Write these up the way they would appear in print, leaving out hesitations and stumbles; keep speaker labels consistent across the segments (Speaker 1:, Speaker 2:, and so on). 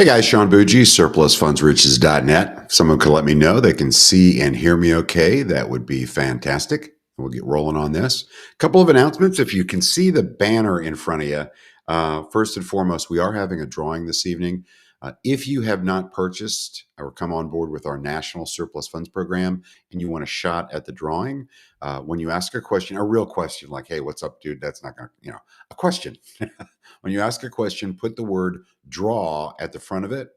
Speaker 1: Hey guys, Sean Bougie, surplusfundsriches.net. If someone could let me know they can see and hear me okay, that would be fantastic. We'll get rolling on this. A couple of announcements. If you can see the banner in front of you, first and foremost, we are having a drawing this evening. If you have not purchased or come on board with our National Surplus Funds Program and you want a shot at the drawing, when you ask a question, a real question like, hey, what's up, dude? That's not going to, a question. When you ask a question, put the word draw at the front of it,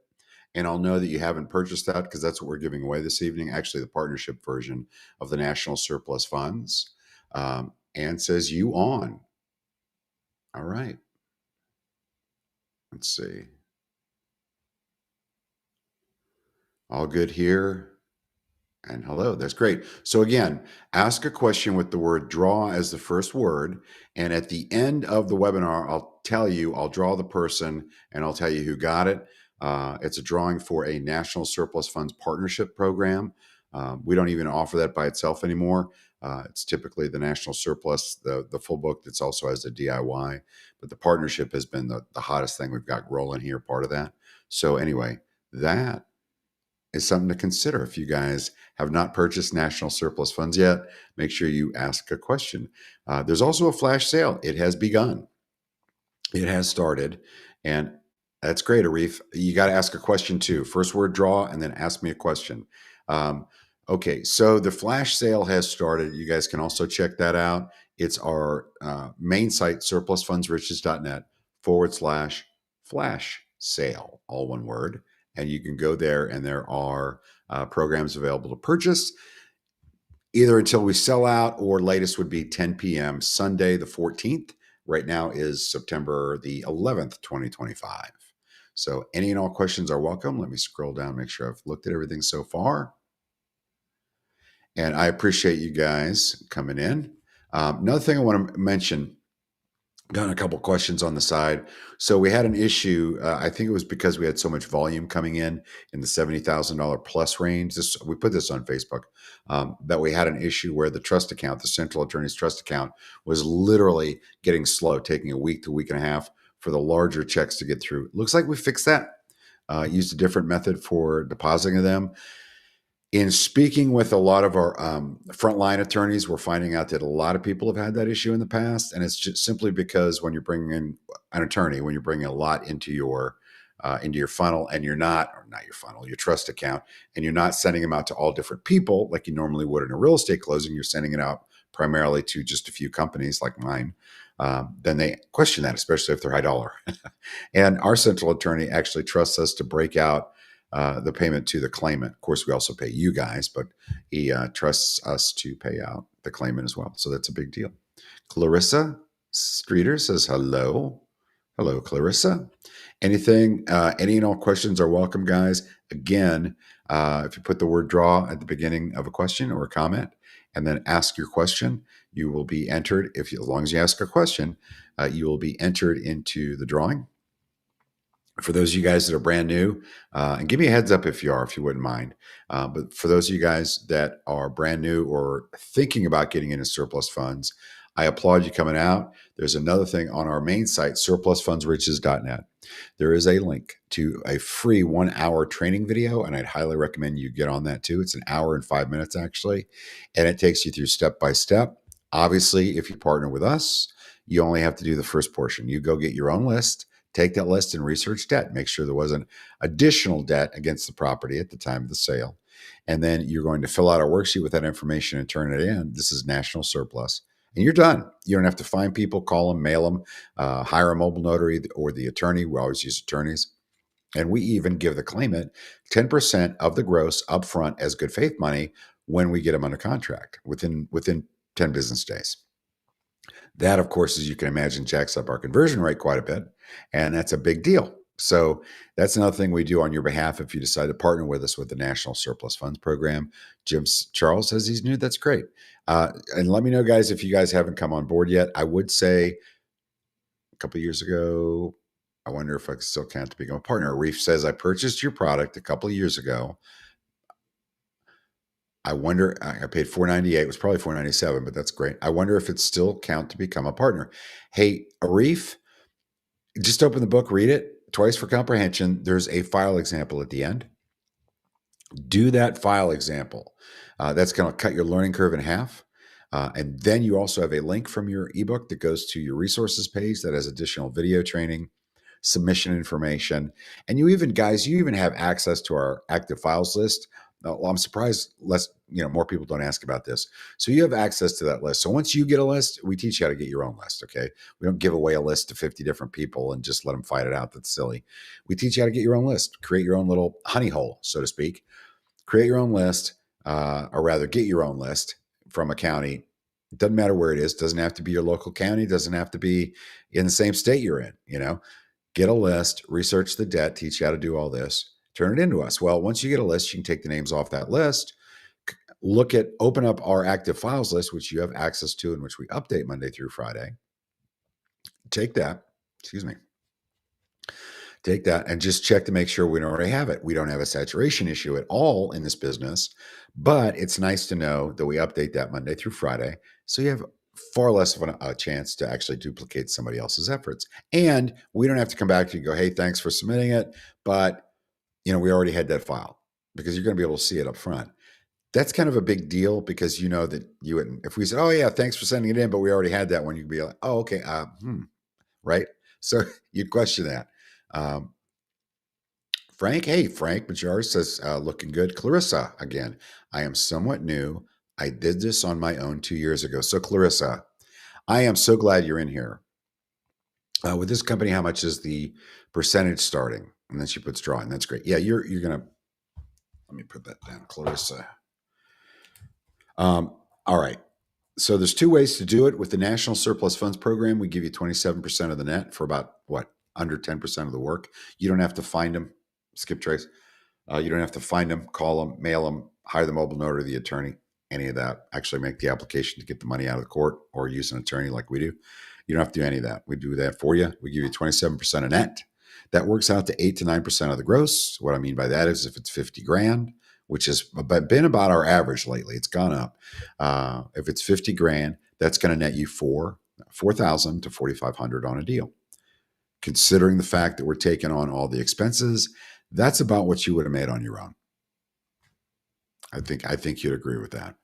Speaker 1: and I'll know that you haven't purchased that because that's what we're giving away this evening. Actually, the partnership version of the National Surplus Funds, and says you on. All right. Let's see. All good here. And hello, that's great. So again, ask a question with the word draw as the first word. And at the end of the webinar, I'll draw the person and I'll tell you who got it. It's a drawing for a National Surplus Funds Partnership Program. We don't even offer that by itself anymore. It's typically the National Surplus, the full book that's also has the DIY. But the partnership has been the hottest thing we've got rolling here, part of that. So anyway, that is something to consider. If you guys have not purchased National Surplus Funds yet, make sure you ask a question. There's also a flash sale. It has begun. It has started. And that's great, Arif. You got to ask a question too. First word draw and then ask me a question. Okay, so the flash sale has started. You guys can also check that out. It's our main site, surplusfundsriches.net/flash sale, all one word. And you can go there and there are programs available to purchase either until we sell out or latest would be 10 p.m. Sunday, the 14th. Right now is September the 11th, 2025. So any and all questions are welcome. Let me scroll down, make sure I've looked at everything so far. And I appreciate you guys coming in. Another thing I want to mention, got a couple questions on the side. So we had an issue. I think it was because we had so much volume coming in the $70,000 plus range. We put this on Facebook, that we had an issue where the trust account, the central attorney's trust account, was literally getting slow, taking a week to week and a half for the larger checks to get through. Looks like we fixed that. Used a different method for depositing them. In speaking with a lot of our frontline attorneys, we're finding out that a lot of people have had that issue in the past. And it's just simply because when you're bringing in an attorney, when you're bringing a lot into your funnel and you're not your funnel, your trust account, and you're not sending them out to all different people like you normally would in a real estate closing, you're sending it out primarily to just a few companies like mine. Then they question that, especially if they're high dollar. And our central attorney actually trusts us to break out the payment to the claimant. Of course, we also pay you guys, but he trusts us to pay out the claimant as well. So that's a big deal. Clarissa Streeter says hello. Hello, Clarissa. Anything, any and all questions are welcome, guys. Again, if you put the word draw at the beginning of a question or a comment and then ask your question, you will be entered. As long as you ask a question, you will be entered into the drawing. For those of you guys that are brand new, and give me a heads up if you wouldn't mind. But for those of you guys that are brand new or thinking about getting into surplus funds, I applaud you coming out. There's another thing on our main site, surplusfundsriches.net. There is a link to a free 1-hour training video, and I'd highly recommend you get on that too. It's an hour and 5 minutes actually, and it takes you through step by step. Obviously, if you partner with us, you only have to do the first portion. You go get your own list. Take that list and research debt. Make sure there wasn't additional debt against the property at the time of the sale. And then you're going to fill out our worksheet with that information and turn it in. This is National Surplus. And you're done. You don't have to find people, call them, mail them, hire a mobile notary or the attorney. We always use attorneys. And we even give the claimant 10% of the gross upfront as good faith money when we get them under contract within 10 business days. That, of course, as you can imagine, jacks up our conversion rate quite a bit, and that's a big deal. So that's another thing we do on your behalf if you decide to partner with us with the National Surplus Funds Program. Charles says he's new. That's great. And let me know, guys, if you guys haven't come on board yet. I would say a couple of years ago, I wonder if I still count to become a partner. Reef says, I purchased your product a couple of years ago. I wonder, I paid $498. It was probably $497, but that's great. I wonder if it still count to become a partner. Hey, Arif, just open the book, read it. twice for comprehension. There's a file example at the end. Do that file example. That's going to cut your learning curve in half. And then you also have a link from your ebook that goes to your resources page that has additional video training, submission information. And you even, guys, you even have access to our active files list. Well, I'm surprised more people don't ask about this. So you have access to that list. So once you get a list, we teach you how to get your own list. Okay. We don't give away a list to 50 different people and just let them fight it out. That's silly. We teach you how to get your own list, create your own little honey hole, so to speak. Create your own list, or rather get your own list from a county. It doesn't matter where it is. Doesn't have to be your local county. Doesn't have to be in the same state you're in. Get a list, research the debt, teach you how to do all this, turn it into us. Well, once you get a list, you can take the names off that list, open up our active files list, which you have access to and which we update Monday through Friday. Take that, take that and just check to make sure we don't already have it. We don't have a saturation issue at all in this business, but it's nice to know that we update that Monday through Friday. So you have far less of a chance to actually duplicate somebody else's efforts. And we don't have to come back to you and go, hey, thanks for submitting it. But, we already had that file, because you're going to be able to see it up front. That's kind of a big deal, because you know that you wouldn't, if we said, oh yeah, thanks for sending it in, but we already had that one, you'd be like, oh, okay. Right. So you'd question that. Frank Major says, looking good. Clarissa, again, I am somewhat new. I did this on my own 2 years ago. So Clarissa, I am so glad you're in here. With this company, how much is the percentage starting? And then she puts drawing. That's great. Yeah, you're going to, let me put that down, Clarissa. All right. So there's two ways to do it. With the National Surplus Funds Program, we give you 27% of the net for about under 10% of the work. You don't have to find them. Skip trace. You don't have to find them, call them, mail them, hire the mobile notary or the attorney, any of that. Actually make the application to get the money out of the court, or use an attorney like we do. You don't have to do any of that. We do that for you. We give you 27% of net. That works out to 8 to 9% of the gross. What I mean by that is if it's 50 grand, which has been about our average lately, it's gone up. If it's 50 grand, that's going to net you $4,000 to $4,500 on a deal. Considering the fact that we're taking on all the expenses, that's about what you would have made on your own. I think you'd agree with that.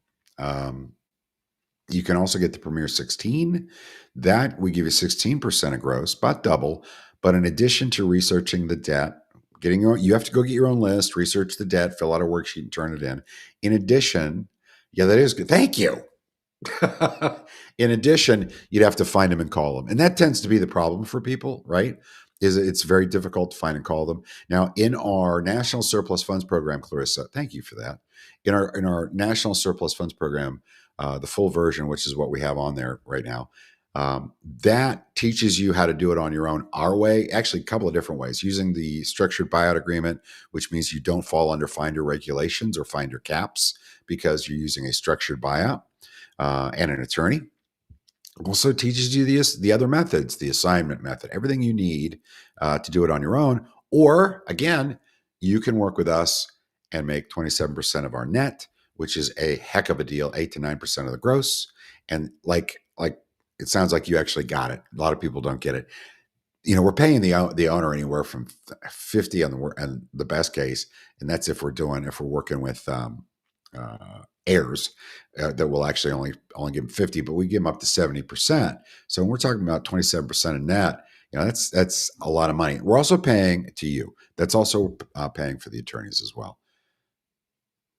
Speaker 1: You can also get the Premier 16. That we give you 16% of gross, about double. But in addition to researching the debt, you have to go get your own list, research the debt, fill out a worksheet, and turn it in. In addition, yeah, that is good. Thank you. In addition, you'd have to find them and call them. And that tends to be the problem for people, right? It's very difficult to find and call them. Now, in our National Surplus Funds Program, Clarissa, thank you for that. In our National Surplus Funds Program, the full version, which is what we have on there right now, that teaches you how to do it on your own, our way, actually a couple of different ways, using the structured buyout agreement, which means you don't fall under finder regulations or finder caps because you're using a structured buyout, and an attorney. Also teaches you the other methods, the assignment method, everything you need to do it on your own. Or again, you can work with us and make 27% of our net, which is a heck of a deal, 8 to 9% of the gross. And like it sounds like you actually got it. A lot of people don't get it. We're paying the owner anywhere from 50 on the best case, and that's if we're working with heirs that will actually only give them 50, but we give them up to 70%. So when we're talking about 27% of net, that's a lot of money. We're also paying to you. That's also paying for the attorneys as well.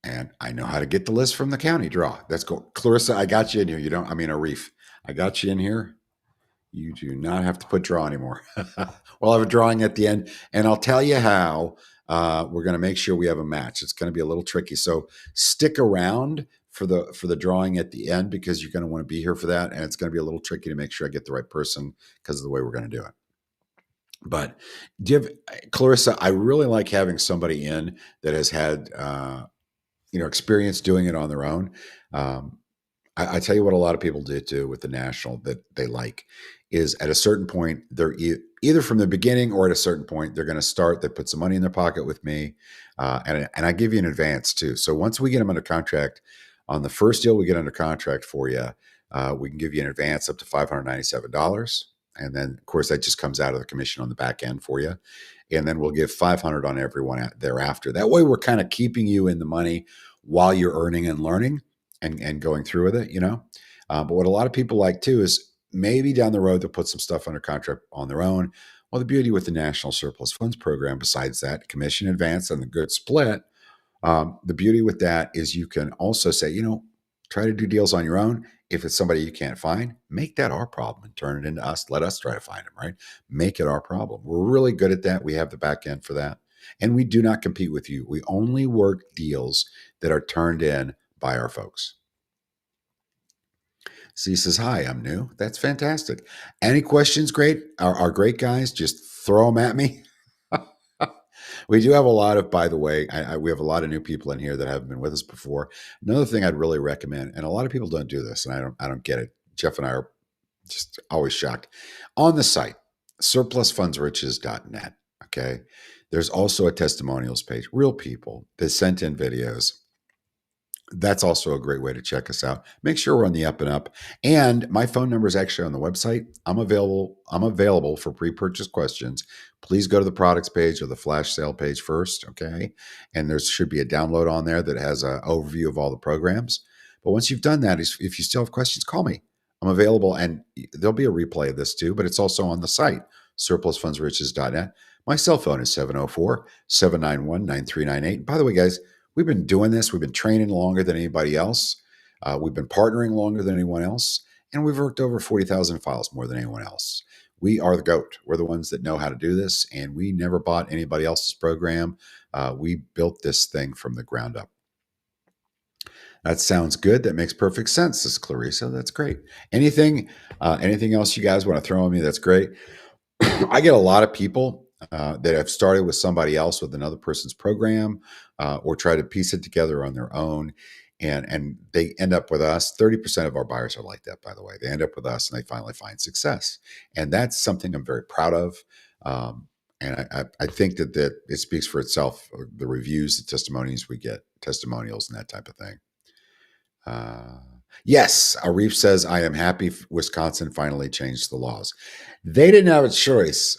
Speaker 1: And I know how to get the list from the county draw. Let's go. Clarissa, I got you in here. Arif, I got you in here. You do not have to put draw anymore. We'll have a drawing at the end, and I'll tell you how we're going to make sure we have a match. It's going to be a little tricky. So stick around for the drawing at the end, because you're going to want to be here for that. And it's going to be a little tricky to make sure I get the right person because of the way we're going to do it. But Clarissa, I really like having somebody in that has had, experience doing it on their own. I tell you what a lot of people do too with the national that they like is at a certain point, they're either from the beginning or at a certain point, they're going to start, they put some money in their pocket with me. And I give you an advance too. So once we get them under contract, on the first deal we get under contract for you, we can give you an advance up to $597. And then of course that just comes out of the commission on the back end for you. and then we'll give 500 on everyone thereafter. That way we're kind of keeping you in the money while you're earning and learning and going through with it, you know. But what a lot of people like too is maybe down the road they'll put some stuff under contract on their own. Well, the beauty with the National Surplus Funds Program, besides that commission advance and the good split, the beauty with that is you can also say, you know, try to do deals on your own. If it's somebody you can't find, make that our problem and turn it into us. Let us try to find them, right? Make it our problem. We're really good at that. We have the back end for that. And we do not compete with you. We only work deals that are turned in by our folks. So he says, hi, I'm new. That's fantastic. Any questions? Great. Our great guys, just throw them at me. We do have a lot of, by the way, we have a lot of new people in here that haven't been with us before. Another thing I'd really recommend, and a lot of people don't do this, and I don't get it. Jeff and I are just always shocked. On the site, surplusfundsriches.net, okay, there's also a testimonials page, real people that sent in videos. That's also a great way to check us out. Make sure we're on the up and up. And my phone number is actually on the website. I'm available for pre-purchase questions. Please go to the products page or the flash sale page first, okay? And there should be a download on there that has an overview of all the programs. But once you've done that, if you still have questions, call me. I'm available, and there'll be a replay of this too, but it's also on the site, surplusfundsriches.net. My cell phone is 704-791-9398. By the way, guys, we've been doing this. We've been training longer than anybody else. We've been partnering longer than anyone else. And we've worked over 40,000 files more than anyone else. We are the GOAT. We're the ones that know how to do this. And we never bought anybody else's program. We built this thing from the ground up. That sounds good. That makes perfect sense, says Clarissa. That's great. Anything else you guys want to throw at me? That's great. I get a lot of people that have started with somebody else with another person's program or try to piece it together on their own. And they end up with us. 30% of our buyers are like that, by the way. They end up with us and they finally find success. And that's something I'm very proud of. And I think that it speaks for itself, the reviews, the testimonies we get, testimonials and that type of thing. Yes, Arif says, I am happy Wisconsin finally changed the laws. They didn't have a choice.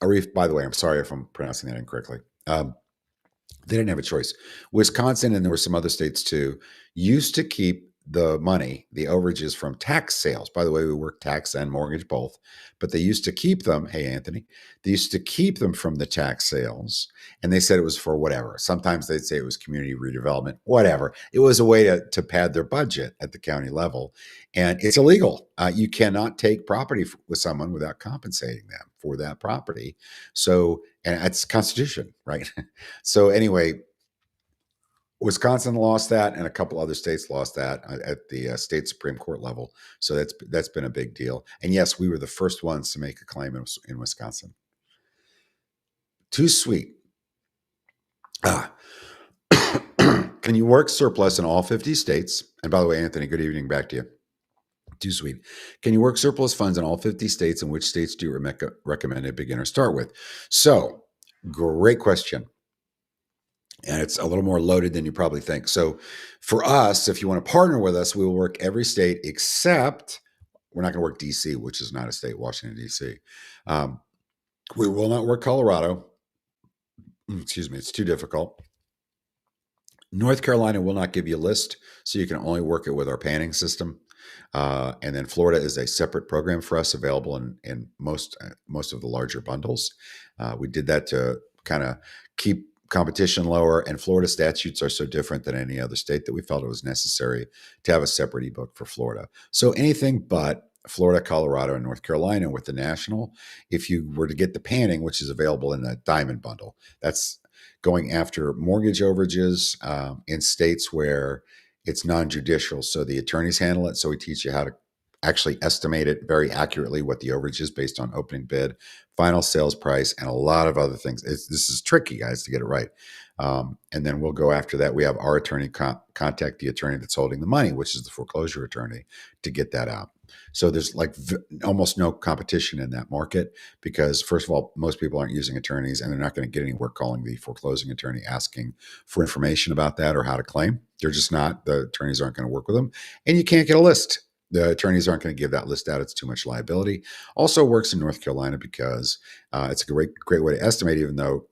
Speaker 1: Arif, by the way, I'm sorry if I'm pronouncing that incorrectly. They didn't have a choice. Wisconsin, and there were some other states too, used to keep the money, the overages from tax sales. By the way, we work tax and mortgage both, but they used to keep them. Hey, Anthony, they used to keep them from the tax sales. And they said it was for whatever. Sometimes they'd say it was community redevelopment, whatever. It was a way to pad their budget at the county level. And it's illegal. You cannot take property with someone without compensating them for that property. So, and it's Constitution, right? So anyway, Wisconsin lost that, and a couple other states lost that at the state Supreme Court level. So that's been a big deal. And yes, we were the first ones to make a claim in Wisconsin. Too sweet. Can you work surplus in all 50 states? And by the way, Anthony, good evening back to you. Too sweet. Can you work surplus funds in all 50 states? And which states do you recommend a beginner start with? So, great question. And it's a little more loaded than you probably think. So for us, if you want to partner with us, we will work every state except we're not going to work DC, which is not a state, Washington, DC. We will not work Colorado. Excuse me, it's too difficult. North Carolina will not give you a list, so you can only work it with our panning system. And then Florida is a separate program for us, available in most of the larger bundles. We did that to kind of keep competition lower, and Florida statutes are so different than any other state that we felt it was necessary to have a separate ebook for Florida. So anything but Florida, Colorado, and North Carolina with the national, if you were to get the panning, which is available in the diamond bundle, that's going after mortgage overages in states where it's non-judicial. So the attorneys handle it. So we teach you how to actually estimate it very accurately, what the overage is based on opening bid, final sales price, and a lot of other things. This is tricky, guys, to get it right. And then we'll go after that. We have our attorney contact the attorney that's holding the money, which is the foreclosure attorney, to get that out. So there's like almost no competition in that market because, first of all, most people aren't using attorneys, and they're not going to get anywhere calling the foreclosing attorney asking for information about that or how to claim. They're just not. The attorneys aren't going to work with them, and you can't get a list. The attorneys aren't going to give that list out. It's too much liability. Also works in North Carolina because it's a great way to estimate, even though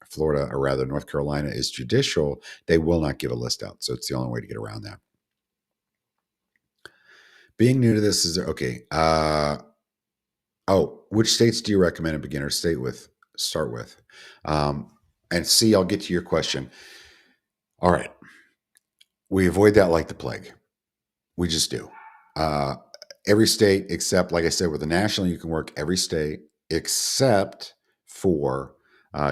Speaker 1: Florida, or rather North Carolina, is judicial, they will not give a list out. So it's the only way to get around that. Being new to this is okay. Which states do you recommend a beginner start with? And C, I'll get to your question. All right. We avoid that like the plague. We just do. Uh, every state except, like I said, with the national, you can work every state except for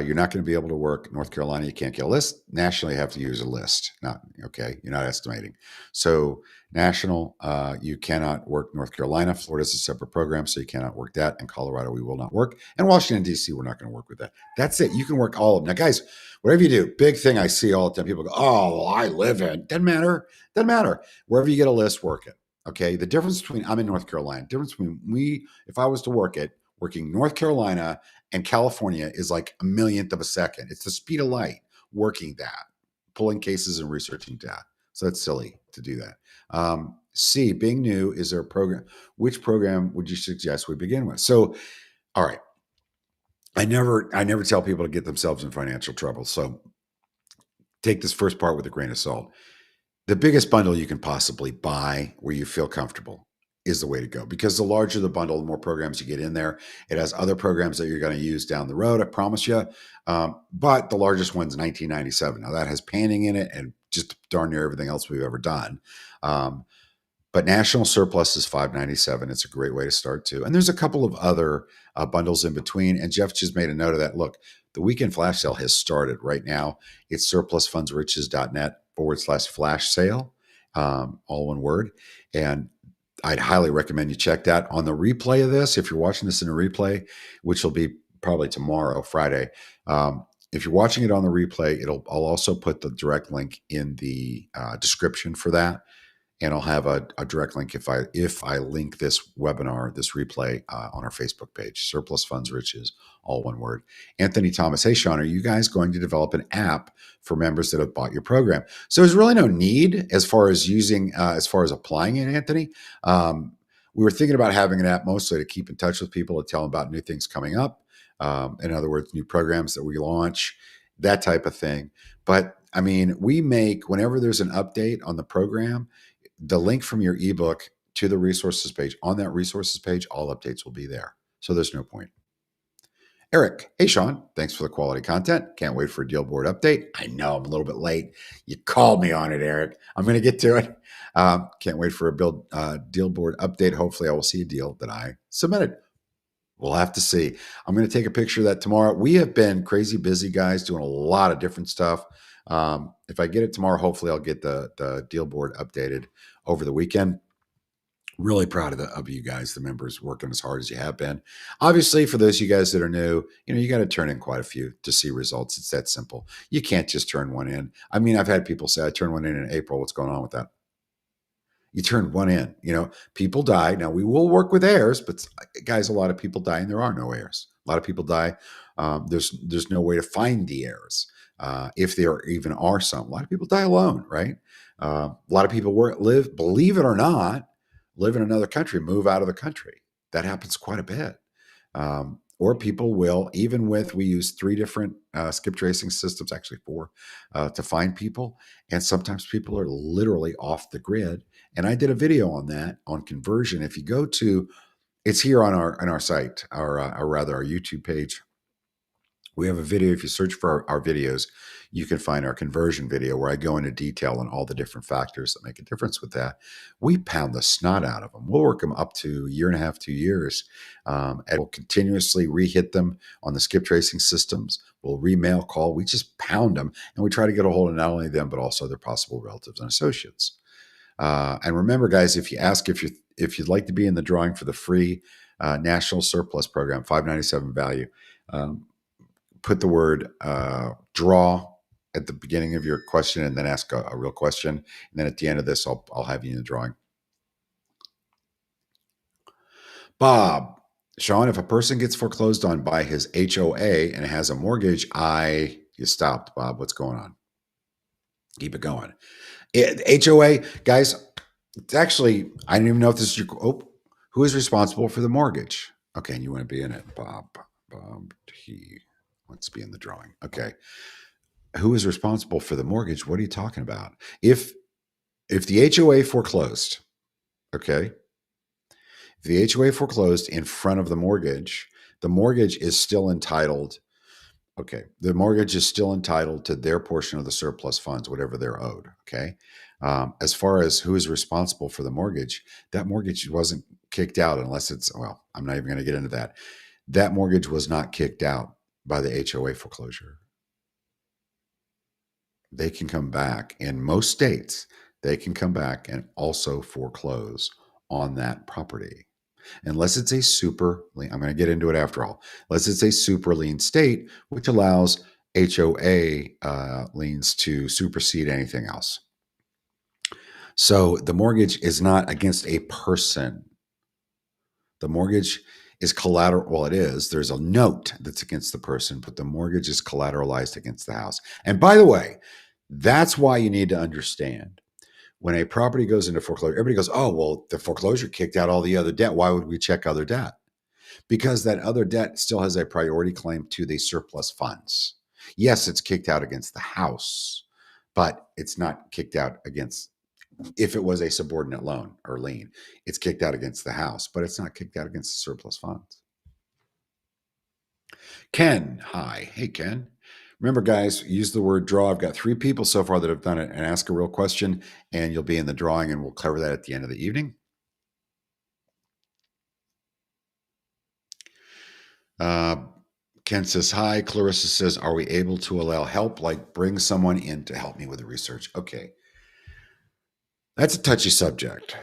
Speaker 1: you're not going to be able to work North Carolina. You can't get a list. Nationally, you have to use a list. Not okay. You're not estimating. So national, you cannot work North Carolina. Florida's a separate program, so you cannot work that. And Colorado, we will not work. And Washington D.C., we're not going to work with that. That's it. You can work all of them. Now, guys, whatever you do, big thing I see all the time. People go, "Oh, well, I live in." Doesn't matter. Doesn't matter. Wherever you get a list, work it. Okay. The difference between I'm in North Carolina. Difference between if I was to work it, working North Carolina and California is like a millionth of a second. It's the speed of light working that, pulling cases and researching data. So it's silly to do that. C, being new, is there a program? Which program would you suggest we begin with? So, all right. I never tell people to get themselves in financial trouble. So take this first part with a grain of salt. The biggest bundle you can possibly buy where you feel comfortable is the way to go, because the larger the bundle, the more programs you get in there. It has other programs that you're going to use down the road, I promise you. But the largest one's $19.97. Now that has panning in it and just darn near everything else we've ever done. But National Surplus is $5.97. It's a great way to start too. And there's a couple of other bundles in between. And Jeff just made a note of that. Look, the weekend flash sale has started right now. It's surplusfundsriches.net/flash sale, all one word. And I'd highly recommend you check that. On the replay of this, if you're watching this in a replay, which will be probably tomorrow, Friday, if you're watching it on the replay, I'll also put the direct link in the description for that. And I'll have a direct link if I link this webinar, this replay on our Facebook page, Surplus Funds Riches, all one word. Anthony Thomas, hey, Sean, are you guys going to develop an app for members that have bought your program? So there's really no need as far as applying it, Anthony. We were thinking about having an app mostly to keep in touch with people, to tell them about new things coming up. In other words, new programs that we launch, that type of thing. But I mean, we make, whenever there's an update on the program, the link from your ebook to the resources page. On that resources page, all updates will be there. So there's no point. Eric, hey, Sean, thanks for the quality content. Can't wait for a deal board update. I know I'm a little bit late. You called me on it, Eric. I'm going to get to it. Can't wait for a deal board update. Hopefully I will see a deal that I submitted. We'll have to see. I'm going to take a picture of that tomorrow. We have been crazy busy, guys, doing a lot of different stuff. If I get it tomorrow, hopefully I'll get the deal board updated over the weekend. Really proud of you guys, the members, working as hard as you have been. Obviously, for those of you guys that are new, you got to turn in quite a few to see results. It's that simple. You can't just turn one in. I mean, I've had people say, I turned one in April. What's going on with that? You turn one in. People die. Now, we will work with heirs, but guys, a lot of people die and there are no heirs. A lot of people die. There's no way to find the heirs. If there even are some. A lot of people die alone, right? A lot of people believe it or not, live in another country, move out of the country. That happens quite a bit. Or people will, we use 3 different skip tracing systems, actually 4, to find people. And sometimes people are literally off the grid. And I did a video on that, on conversion. If you go to, it's here on our site, or rather our YouTube page. We have a video. If you search for our videos, you can find our conversion video where I go into detail on all the different factors that make a difference with that. We pound the snot out of them. We'll work them up to 1.5 to 2 years. And we'll continuously re-hit them on the skip tracing systems. We'll remail call. We just pound them. And we try to get a hold of not only them, but also their possible relatives and associates. And remember, guys, if you ask if you'd like to be in the drawing for the free National Surplus Program, $5.97 value, put the word draw at the beginning of your question and then ask a real question. And then at the end of this, I'll have you in the drawing. Bob, Sean, if a person gets foreclosed on by his HOA and has a mortgage, you stopped, Bob. What's going on? Keep it going. HOA, guys, It's actually, I didn't even know if this is your, who is responsible for the mortgage? Okay, and you want to be in it, Bob. Bob, he wants to be in the drawing. Okay. Who is responsible for the mortgage? What are you talking about? If the HOA foreclosed, okay, if the HOA foreclosed in front of the mortgage is still entitled. Okay, the mortgage is still entitled to their portion of the surplus funds, whatever they're owed. Okay, as far as who is responsible for the mortgage, that mortgage wasn't kicked out unless it's, well, I'm not even going to get into that. That mortgage was not kicked out by the HOA foreclosure. They can come back in most states. They can come back and also foreclose on that property unless it's a super lien. I'm going to get into it after all. Unless it's a super lien state, which allows HOA liens to supersede anything else. So the mortgage is not against a person. The mortgage is collateral. Well, it is. There's a note that's against the person, but the mortgage is collateralized against the house. And by the way, that's why you need to understand when a property goes into foreclosure, everybody goes, oh, well, the foreclosure kicked out all the other debt. Why would we check other debt? Because that other debt still has a priority claim to the surplus funds. Yes, it's kicked out against the house, but it's not kicked out against, if it was a subordinate loan or lien, it's kicked out against the house, but it's not kicked out against the surplus funds. Ken, hi. Hey, Ken. Remember, guys, use the word draw. I've got 3 people so far that have done it, and ask a real question, and you'll be in the drawing, and we'll cover that at the end of the evening. Ken says, hi. Clarissa says, are we able to allow help, like bring someone in to help me with the research? Okay. That's a touchy subject.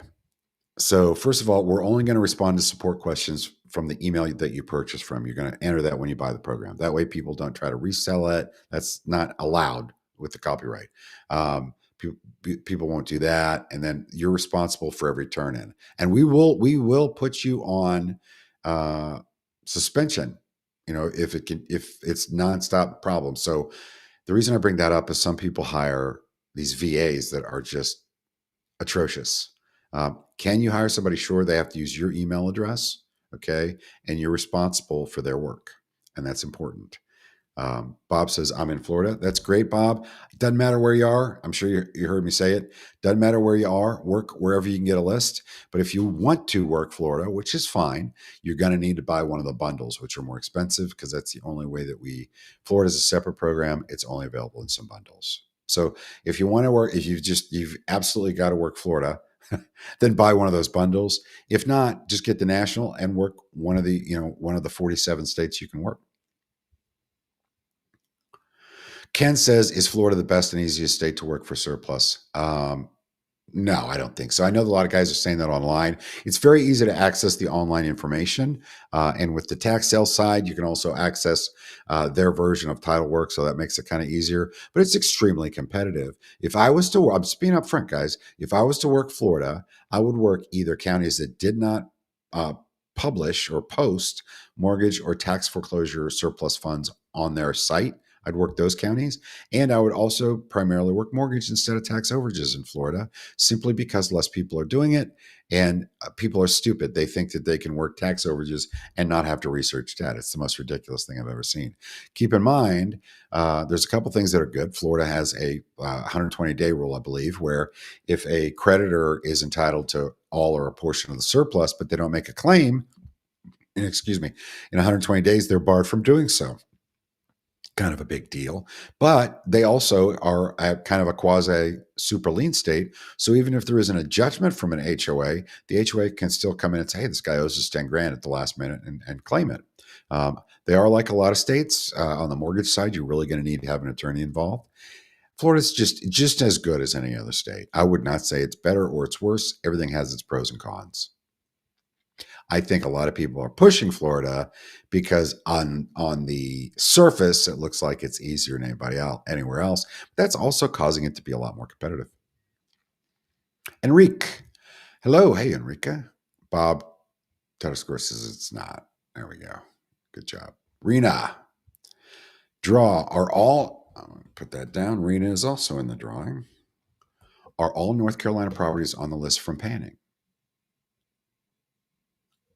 Speaker 1: So, first of all, we're only going to respond to support questions from the email that you purchase from. You're going to enter that when you buy the program. That way, people don't try to resell it. That's not allowed with the copyright. People won't do that, and then you're responsible for every turn in. And we will put you on suspension. You know, if it's nonstop problem. So the reason I bring that up is some people hire these VAs that are just atrocious. Can you hire somebody? Sure, they have to use your email address, okay, and you're responsible for their work, and that's important. Bob says, I'm in Florida. That's great, Bob. It doesn't matter where you are. I'm sure you heard me say it. Doesn't matter where you are. Work wherever you can get a list. But if you want to work Florida, which is fine, you're going to need to buy one of the bundles, which are more expensive because that's the only way that Florida is a separate program. It's only available in some bundles. So if you want to work, if you've absolutely got to work Florida, then buy one of those bundles. If not, just get the national and work one of the 47 states you can work. Ken says, is Florida the best and easiest state to work for surplus? No, I don't think so. I know a lot of guys are saying that online. It's very easy to access the online information. And with the tax sale side, you can also access their version of title work. So that makes it kind of easier, but it's extremely competitive. If I was to, I'm just being upfront, guys. If I was to work Florida, I would work either counties that did not publish or post mortgage or tax foreclosure surplus funds on their site. I'd work those counties. And I would also primarily work mortgage instead of tax overages in Florida, simply because less people are doing it. And people are stupid. They think that they can work tax overages and not have to research that. It's the most ridiculous thing I've ever seen. Keep in mind, there's a couple things that are good. Florida has a 120-day rule, I believe, where if a creditor is entitled to all or a portion of the surplus, but they don't make a claim, in 120 days, they're barred from doing so. Kind of a big deal, but they also are at kind of a quasi super lien state. So even if there isn't a judgment from an HOA, the HOA can still come in and say, hey, this guy owes us 10 grand at the last minute and claim it. They are like a lot of states on the mortgage side. You're really going to need to have an attorney involved. Florida's just as good as any other state. I would not say it's better or it's worse. Everything has its pros and cons. I think a lot of people are pushing Florida because on the surface it looks like it's easier than anywhere else. That's also causing it to be a lot more competitive. Enrique, hello, hey Enrique. Bob Tedescore says it's not. There we go. Good job, Rena. Draw are all. I'm going to put that down. Rena is also in the drawing. Are all North Carolina properties on the list from panning?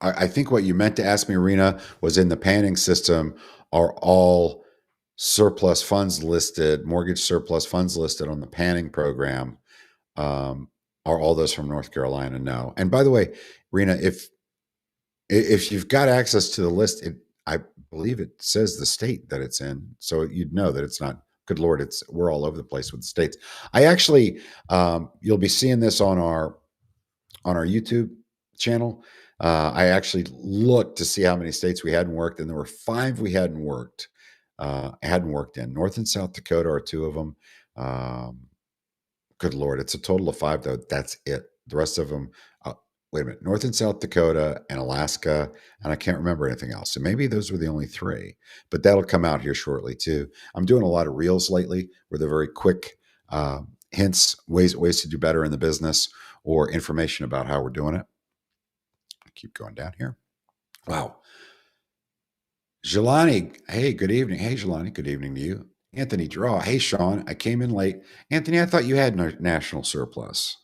Speaker 1: I think what you meant to ask me, Rena, was in the panning system, are all surplus funds listed, mortgage surplus funds listed on the panning program? Um, are all those from North Carolina? No. And by the way, Rena, if you've got access to the list, I believe it says the state that it's in, so you'd know that it's not. Good Lord, we're all over the place with the states. I actually, you'll be seeing this on our YouTube channel. I actually looked to see how many states we hadn't worked, and there were 5 we hadn't worked. Hadn't worked in. North and South Dakota are 2 of them. Good Lord, it's a total of 5 though. That's it. The rest of them, wait a minute, North and South Dakota and Alaska, and I can't remember anything else. So maybe those were the only 3, but that'll come out here shortly too. I'm doing a lot of reels lately where they're very quick hints, ways to do better in the business, or information about how we're doing it. I keep going down here. Wow. Jelani, hey, good evening. Hey, Jelani, good evening to you. Anthony Draw, hey, Sean, I came in late. Anthony, I thought you had no national surplus.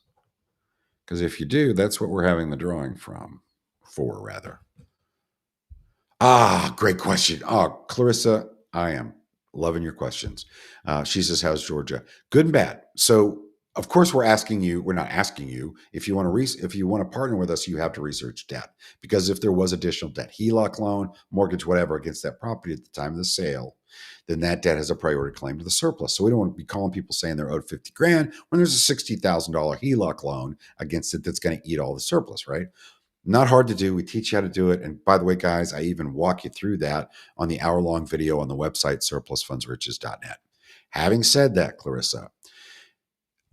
Speaker 1: Because if you do, that's what we're having the drawing for rather. Ah, great question. Oh, Clarissa, I am loving your questions. She says, how's Georgia? Good and bad. So, of course, we're not asking you if you want to partner with us, you have to research debt, because if there was additional debt, HELOC loan, mortgage, whatever, against that property at the time of the sale, then that debt has a priority claim to the surplus. So we don't want to be calling people saying they're owed 50 grand when there's a $60,000 HELOC loan against it that's going to eat all the surplus, right? Not hard to do. We teach you how to do it. And by the way, guys, I even walk you through that on the hour-long video on the website, surplusfundsriches.net. Having said that, Clarissa,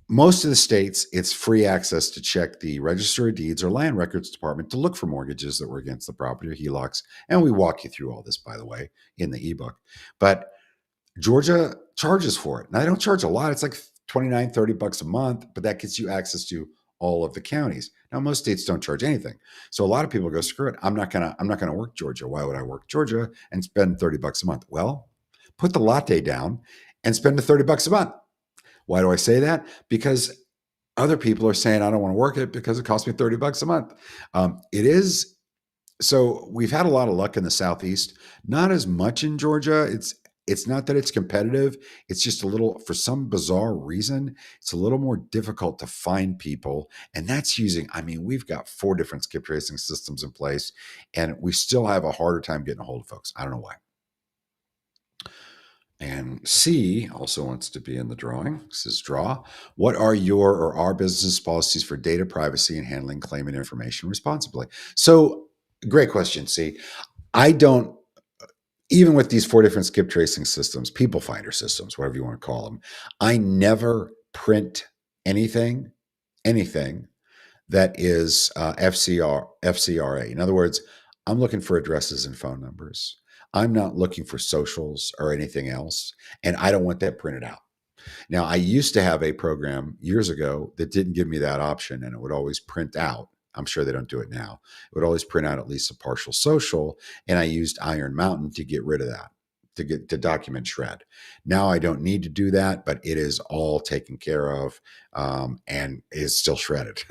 Speaker 1: most of the states, it's free access to check the Register of Deeds or Land Records Department to look for mortgages that were against the property or HELOCs. And we walk you through all this, by the way, in the ebook. But Georgia charges for it. Now, they don't charge a lot. It's like 29, 30 bucks a month, but that gets you access to all of the counties. Now, most states don't charge anything. So a lot of people go, screw it. I'm not gonna work Georgia. Why would I work Georgia and spend 30 bucks a month? Well, put the latte down and spend the 30 bucks a month. Why do I say that? Because other people are saying, I don't want to work it because it costs me 30 bucks a month. It is. So we've had a lot of luck in the Southeast, not as much in Georgia. It's not that it's competitive. It's just a little, for some bizarre reason, it's a little more difficult to find people. And that's we've got 4 different skip tracing systems in place, and we still have a harder time getting a hold of folks. I don't know why. And C also wants to be in the drawing. Says, draw. What are your or our business policies for data privacy and handling claimant information responsibly? So, great question, C. I don't, even with these 4 different skip tracing systems, people finder systems, whatever you want to call them, I never print anything that is FCRA. In other words, I'm looking for addresses and phone numbers. I'm not looking for socials or anything else, and I don't want that printed out. Now, I used to have a program years ago that didn't give me that option, and it would always print out. I'm sure they don't do it now. It would always print out at least a partial social, and I used Iron Mountain to get rid of that, to document shred. Now I don't need to do that, but it is all taken care of, and is still shredded.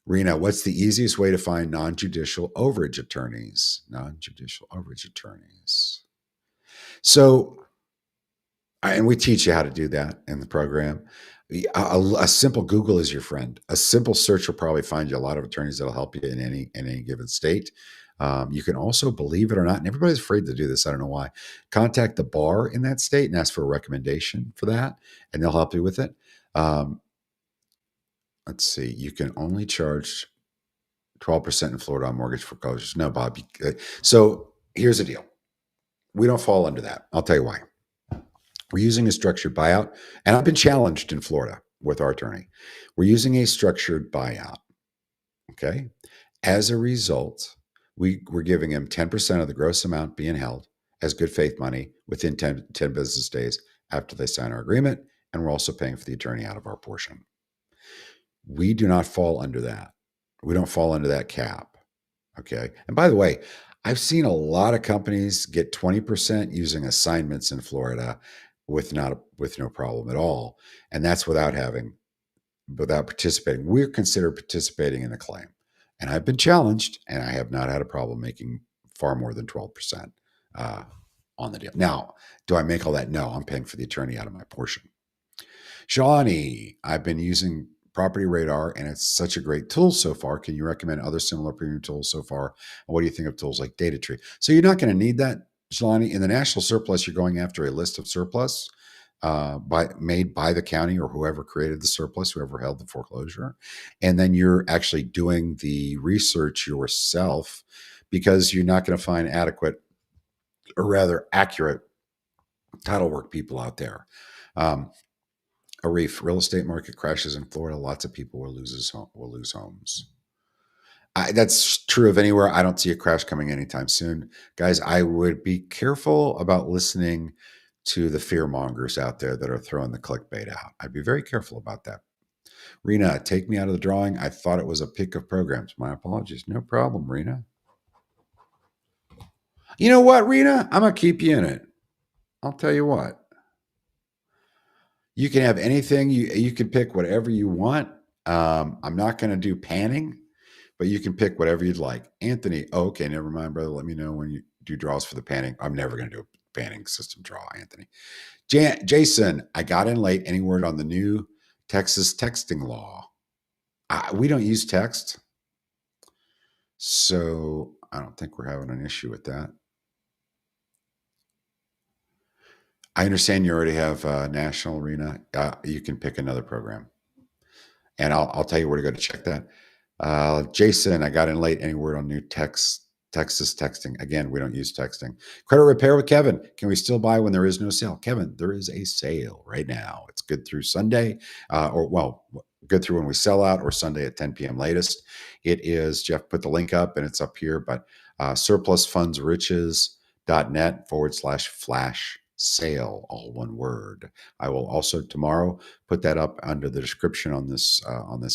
Speaker 1: Rena, what's the easiest way to find non-judicial overage attorneys? Non-judicial overage attorneys. So, and we teach you how to do that in the program. A simple Google is your friend. A simple search will probably find you a lot of attorneys that'll help you in any given state. You can also, believe it or not, and everybody's afraid to do this, I don't know why, contact the bar in that state and ask for a recommendation for that, and they'll help you with it. Let's see, you can only charge 12% in Florida on mortgage foreclosures. No, Bob. So here's the deal. We don't fall under that. I'll tell you why. We're using a structured buyout, and I've been challenged in Florida with our attorney. We're using a structured buyout. Okay. As a result, we're giving him 10% of the gross amount being held as good faith money within 10 business days after they sign our agreement. And we're also paying for the attorney out of our portion. We do not fall under that. We don't fall under that cap. Okay. And by the way, I've seen a lot of companies get 20% using assignments in Florida with no problem at all. And that's without having without participating. We're considered participating in the claim. And I've been challenged, and I have not had a problem making far more than 12% on the deal. Now, do I make all that? No, I'm paying for the attorney out of my portion. Shawnee, I've been using Property Radar, and it's such a great tool so far. Can you recommend other similar premium tools so far? And what do you think of tools like Data Tree? So you're not going to need that, Shawnee. In the national surplus, you're going after a list of surplus made by the county or whoever created the surplus, whoever held the foreclosure, and then you're actually doing the research yourself because you're not going to find adequate or rather accurate title work people out there. Arif, real estate market crashes in Florida. Lots of people will lose homes. That's true of anywhere. I don't see a crash coming anytime soon. Guys, I would be careful about listening to the fear mongers out there that are throwing the clickbait out. I'd be very careful about that. Rena, take me out of the drawing. I thought it was a pick of programs. My apologies. No problem, Rena. You know what, Rena? I'm going to keep you in it. I'll tell you what. You can have anything. You can pick whatever you want. I'm not going to do panning, but you can pick whatever you'd like. Anthony, okay, never mind, brother. Let me know when you do draws for the panning. I'm never going to do a panning system draw, Anthony. Jason, I got in late. Any word on the new Texas texting law? We don't use text, so I don't think we're having an issue with that. I understand you already have National Arena. You can pick another program, and I'll tell you where to go to check that. Jason, I got in late. Any word on new Texas texting? Again, we don't use texting. Credit repair with Kevin. Can we still buy when there is no sale? Kevin, there is a sale right now. It's good through Sunday, good through when we sell out, or Sunday at 10 p.m. latest. It is, Jeff put the link up and it's up here, but surplusfundsriches.net/flash sale, all one word. I will also tomorrow put that up under the description on this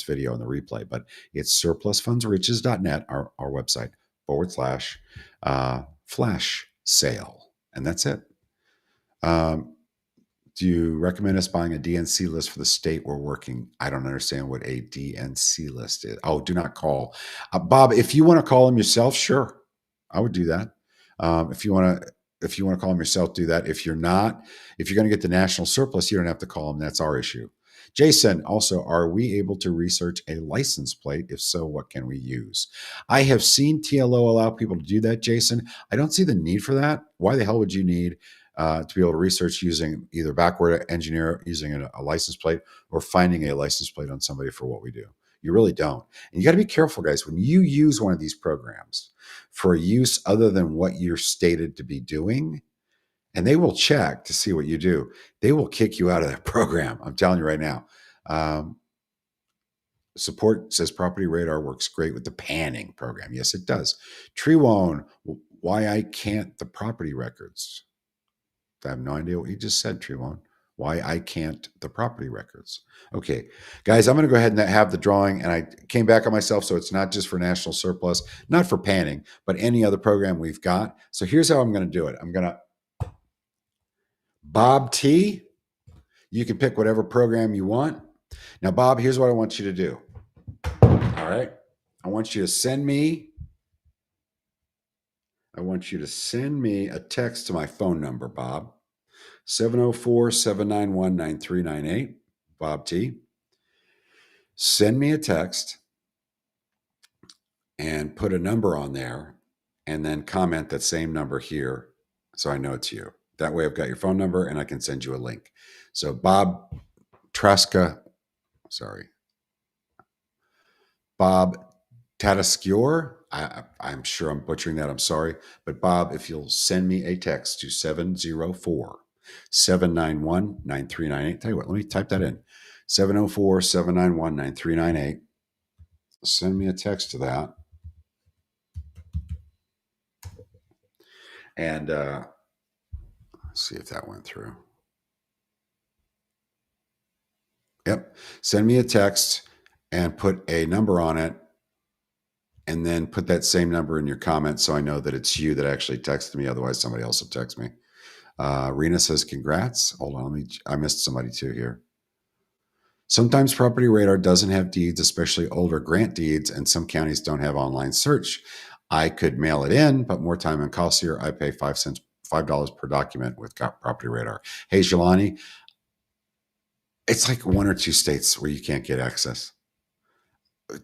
Speaker 1: video on the replay, but it's surplusfundsriches.net, our website, /flash sale. And that's it. Do you recommend us buying a DNC list for the state we're working? I don't understand what a DNC list is. Oh, do not call. Bob, if you want to call him yourself, sure. I would do that. If you want to call him yourself, do that. If you're not, if you're going to get the national surplus, you don't have to call him. That's our issue. Jason, also, are we able to research a license plate? If so, what can we use? I have seen TLO allow people to do that, Jason. I don't see the need for that. Why the hell would you need to be able to research using either backward engineer using a license plate or finding a license plate on somebody for what we do? You really don't. And you got to be careful, guys, when you use one of these programs for a use other than what you're stated to be doing, and they will check to see what you do. They will kick you out of that program. I'm telling you right now. Support says Property Radar works great with the panning program. Yes, it does. Treewone, why I can't the property records? I have no idea what you just said, Treewone. Why I can't the property records. Okay, guys, I'm going to go ahead and have the drawing, and I came back on myself, so it's not just for national surplus, not for panning, but any other program we've got. So here's how I'm going to do it. I'm going to Bob T. You can pick whatever program you want. Now, Bob, here's what I want you to do. All right. I want you to send me a text to my phone number, Bob. 704-791-9398. Bob T. Send me a text and put a number on there and then comment that same number here so I know it's you. That way I've got your phone number and I can send you a link. So Bob Tatasciore. I'm sure I'm butchering that. I'm sorry. But Bob, if you'll send me a text to 704-791-9398. Tell you what, let me type that in. 704-791-9398. Send me a text to that. And let's see if that went through. Yep. Send me a text and put a number on it. And then put that same number in your comments so I know that it's you that actually texted me. Otherwise, somebody else will text me. Rena says, congrats. Hold on. I missed somebody too here. Sometimes Property Radar doesn't have deeds, especially older grant deeds, and some counties don't have online search. I could mail it in, but more time and costlier. I pay 5 cents, $5 per document with Property Radar. Hey, Jelani, it's like one or two states where you can't get access.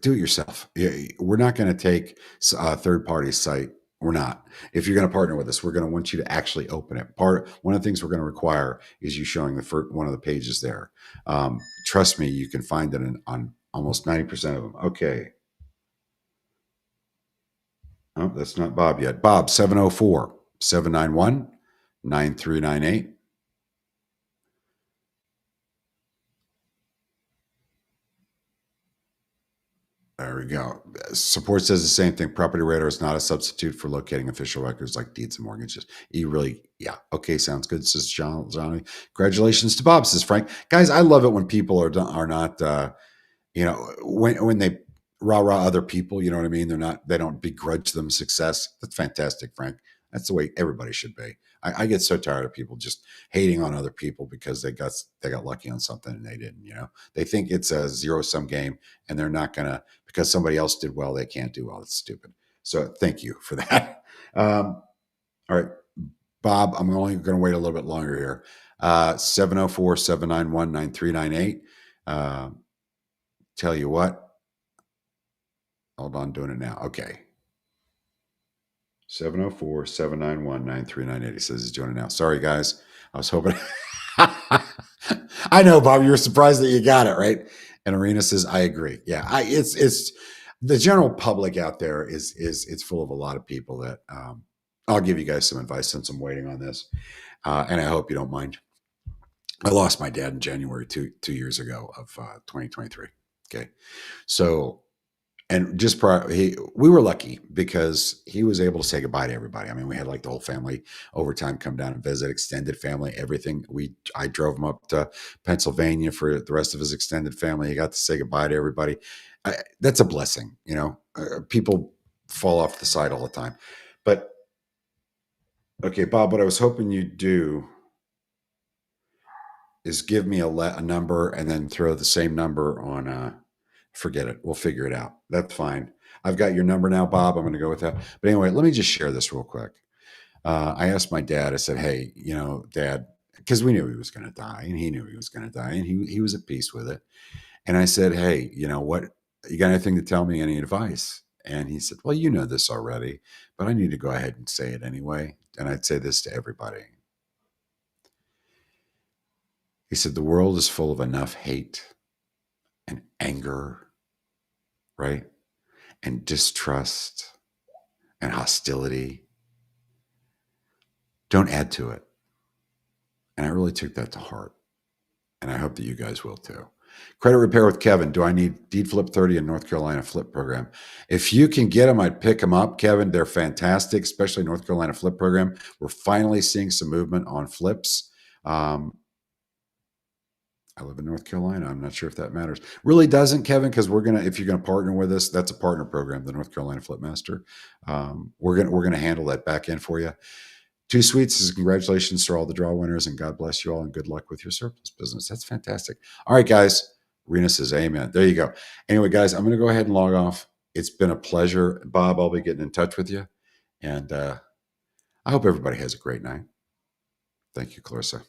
Speaker 1: Do it yourself. We're not going to take a third party site. We're not. If you're going to partner with us, we're going to want you to actually open it. One of the things we're going to require is you showing the first one of the pages there. Trust me, you can find it on almost 90% of them. Okay. Oh, that's not Bob yet. Bob, 704 791 9398. There we go. Support says the same thing. Property Radar is not a substitute for locating official records like deeds and mortgages. You really, yeah. Okay, sounds good. Says Johnny. Congratulations to Bob. Says Frank. Guys, I love it when people are not when they rah rah other people. You know what I mean? They don't begrudge them success. That's fantastic, Frank. That's the way everybody should be. I get so tired of people just hating on other people because they got lucky on something and they didn't. They think it's a zero sum game and they're not gonna, because somebody else did well, they can't do well. It's stupid. So thank you for that. All right, Bob, I'm only going to wait a little bit longer here. 704 791 9398. Tell you what, hold on, doing it now. Okay. 704 791 9398. He says he's doing it now. Sorry, guys. I was hoping. I know, Bob, you were surprised that you got it, right? And Arena says, I agree. Yeah, it's the general public out there is it's full of a lot of people that I'll give you guys some advice since I'm waiting on this. And I hope you don't mind. I lost my dad in January 2 years ago of 2023. Okay. So, and just we were lucky because he was able to say goodbye to everybody. I mean, we had like the whole family over time come down and visit, extended family, everything. I drove him up to Pennsylvania for the rest of his extended family. He got to say goodbye to everybody. That's a blessing, people fall off the side all the time. But okay, Bob, what I was hoping you'd do is give me a number and then throw the same number on forget it. We'll figure it out. That's fine. I've got your number now, Bob. I'm going to go with that. But anyway, let me just share this real quick. I asked my dad, I said, hey, Dad, because we knew he was going to die and he knew he was going to die and he was at peace with it. And I said, hey, what, you got anything to tell me, any advice? And he said, well, you know this already, but I need to go ahead and say it anyway. And I'd say this to everybody. He said, the world is full of enough hate and anger, right? And distrust and hostility. Don't add to it. And I really took that to heart. And I hope that you guys will too. Credit repair with Kevin. Do I need Deed Flip 30 in North Carolina Flip program? If you can get them, I'd pick them up, Kevin. They're fantastic, especially North Carolina Flip program. We're finally seeing some movement on flips. I live in North Carolina. I'm not sure if that matters. Really doesn't, Kevin, because if you're gonna partner with us, that's a partner program, the North Carolina Flipmaster. We're gonna handle that back end for you. Two Sweets says congratulations to all the draw winners and God bless you all and good luck with your surplus business. That's fantastic. All right, guys. Rena says amen. There you go. Anyway, guys, I'm gonna go ahead and log off. It's been a pleasure, Bob. I'll be getting in touch with you, and I hope everybody has a great night. Thank you, Clarissa.